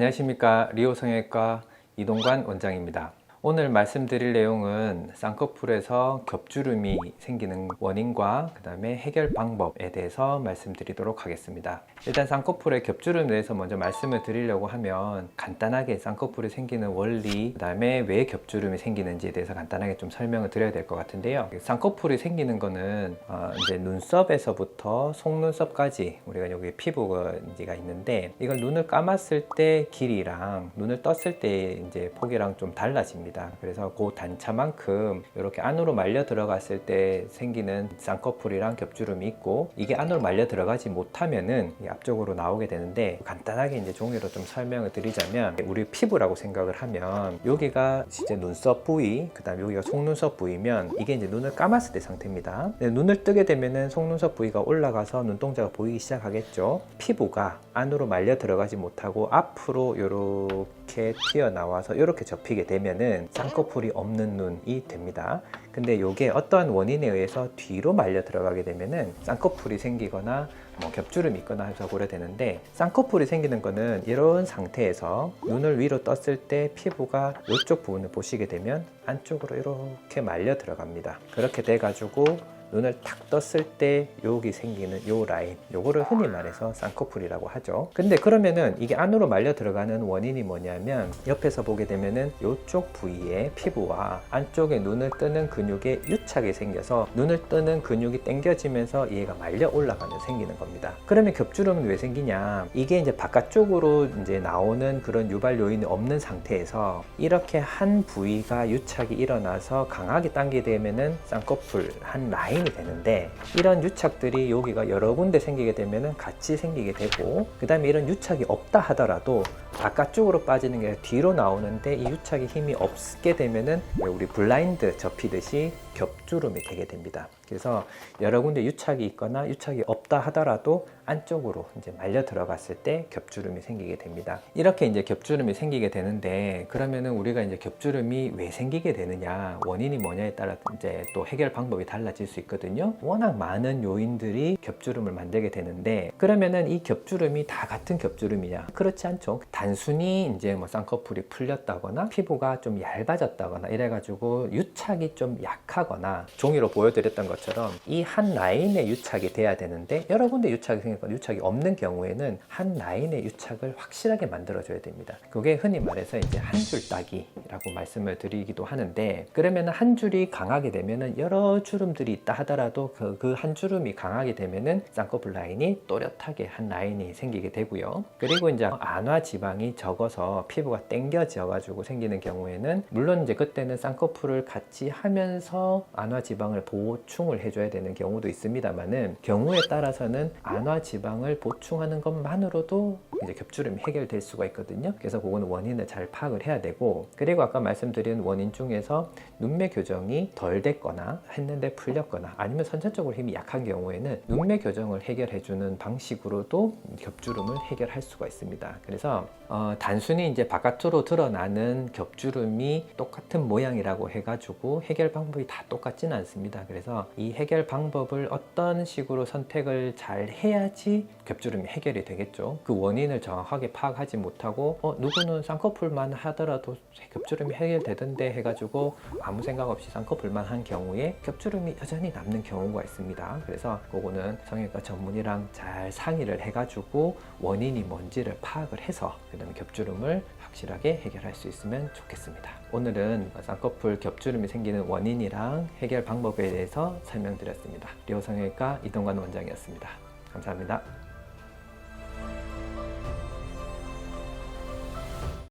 안녕하십니까. 리오성형외과 이동관 원장입니다. 오늘 말씀드릴 내용은 쌍꺼풀에서 겹주름이 생기는 원인과 그 다음에 해결 방법에 대해서 말씀드리도록 하겠습니다. 일단 쌍꺼풀의 겹주름에 대해서 먼저 말씀을 드리려고 하면 간단하게 쌍꺼풀이 생기는 원리, 그 다음에 왜 겹주름이 생기는지에 대해서 간단하게 좀 설명을 드려야 될 것 같은데요. 쌍꺼풀이 생기는 거는 이제 눈썹에서부터 속눈썹까지 우리가 여기 피부가 있는데, 이걸 눈을 감았을 때 길이랑 눈을 떴을 때 이제 폭이랑 좀 달라집니다. 그래서 그 단차만큼 이렇게 안으로 말려 들어갔을 때 생기는 쌍꺼풀이랑 겹주름이 있고, 이게 안으로 말려 들어가지 못하면은 앞쪽으로 나오게 되는데, 간단하게 이제 종이로 좀 설명을 드리자면, 우리 피부라고 생각을 하면 여기가 이제 눈썹 부위, 그 다음에 여기가 속눈썹 부위면 이게 이제 눈을 감았을 때 상태입니다. 눈을 뜨게 되면은 속눈썹 부위가 올라가서 눈동자가 보이기 시작하겠죠. 피부가 안으로 말려 들어가지 못하고 앞으로 이렇게 튀어나와서 이렇게 접히게 되면은 쌍꺼풀이 없는 눈이 됩니다. 근데 이게 어떠한 원인에 의해서 뒤로 말려 들어가게 되면은 쌍꺼풀이 생기거나 겹주름이 있거나 해서 고려되는데, 쌍꺼풀이 생기는 거는 이런 상태에서 눈을 위로 떴을 때 피부가 이쪽 부분을 보시게 되면 안쪽으로 이렇게 말려 들어갑니다. 그렇게 돼 가지고 눈을 탁 떴을 때 여기 생기는 요 라인, 요거를 흔히 말해서 쌍꺼풀이라고 하죠. 근데 그러면은 이게 안으로 말려 들어가는 원인이 뭐냐면, 옆에서 보게 되면은 요쪽 부위의 피부와 안쪽에 눈을 뜨는 근육에 유착이 생겨서 눈을 뜨는 근육이 당겨지면서 얘가 말려 올라가면 생기는 겁니다. 그러면 겹주름은 왜 생기냐? 이게 이제 바깥쪽으로 이제 나오는 그런 유발 요인이 없는 상태에서 이렇게 한 부위가 유착이 일어나서 강하게 당기게 되면은 쌍꺼풀 한 라인 되는데, 이런 유착들이 여기가 여러 군데 생기게 되면 같이 생기게 되고, 그 다음에 이런 유착이 없다 하더라도 바깥쪽으로 빠지는 게 뒤로 나오는데, 이 유착이 힘이 없게 되면은 우리 블라인드 접히듯이 겹주름이 되게 됩니다. 그래서 여러 군데 유착이 있거나 유착이 없다 하더라도 안쪽으로 이제 말려 들어갔을 때 겹주름이 생기게 됩니다. 이렇게 이제 겹주름이 생기게 되는데, 그러면은 우리가 이제 겹주름이 왜 생기게 되느냐, 원인이 뭐냐에 따라 이제 또 해결 방법이 달라질 수 있거든요. 워낙 많은 요인들이 겹주름을 만들게 되는데, 그러면은 이 겹주름이 다 같은 겹주름이냐? 그렇지 않죠. 단순히 이제 쌍꺼풀이 풀렸다거나 피부가 좀 얇아졌다거나 이래가지고 유착이 좀 약하거나, 종이로 보여드렸던 것처럼 이 한 라인에 유착이 돼야 되는데 여러 군데 유착이 생기거나 유착이 없는 경우에는 한 라인의 유착을 확실하게 만들어줘야 됩니다. 그게 흔히 말해서 이제 한 줄 따기라고 말씀을 드리기도 하는데, 그러면 한 줄이 강하게 되면은 여러 주름들이 있다 하더라도 그 한 주름이 강하게 되면은 쌍꺼풀 라인이 또렷하게 한 라인이 생기게 되고요. 그리고 이제 안화 지방이 적어서 피부가 당겨져 가지고 생기는 경우에는, 물론 이제 그때는 쌍꺼풀을 같이 하면서 안화 지방을 보충을 해줘야 되는 경우도 있습니다만은, 경우에 따라서는 안화 지방을 보충하는 것만으로도 이제 겹주름이 해결될 수가 있거든요. 그래서 그거는 원인을 잘 파악을 해야 되고, 그리고 아까 말씀드린 원인 중에서 눈매 교정이 덜 됐거나 했는데 풀렸거나, 아니면 선천적으로 힘이 약한 경우에는 눈매 교정을 해결해주는 방식으로도 겹주름을 해결할 수가 있습니다. 그래서 단순히 이제 바깥으로 드러나는 겹주름이 똑같은 모양이라고 해가지고 해결 방법이 다 똑같지는 않습니다. 그래서 이 해결 방법을 어떤 식으로 선택을 잘 해야지 겹주름이 해결이 되겠죠. 그 원인을 정확하게 파악하지 못하고 누구는 쌍꺼풀만 하더라도 겹주름이 해결되던데 해가지고 아무 생각 없이 쌍꺼풀만 한 경우에 겹주름이 여전히 남는 경우가 있습니다. 그래서 그거는 성형외과 전문의랑 잘 상의를 해가지고 원인이 뭔지를 파악을 해서 그 다음에 겹주름을 확실하게 해결할 수 있으면 좋겠습니다. 오늘은 쌍꺼풀 겹주름이 생기는 원인이랑 해결 방법에 대해서 설명드렸습니다. 리오성형외과 이동관 원장이었습니다. 감사합니다.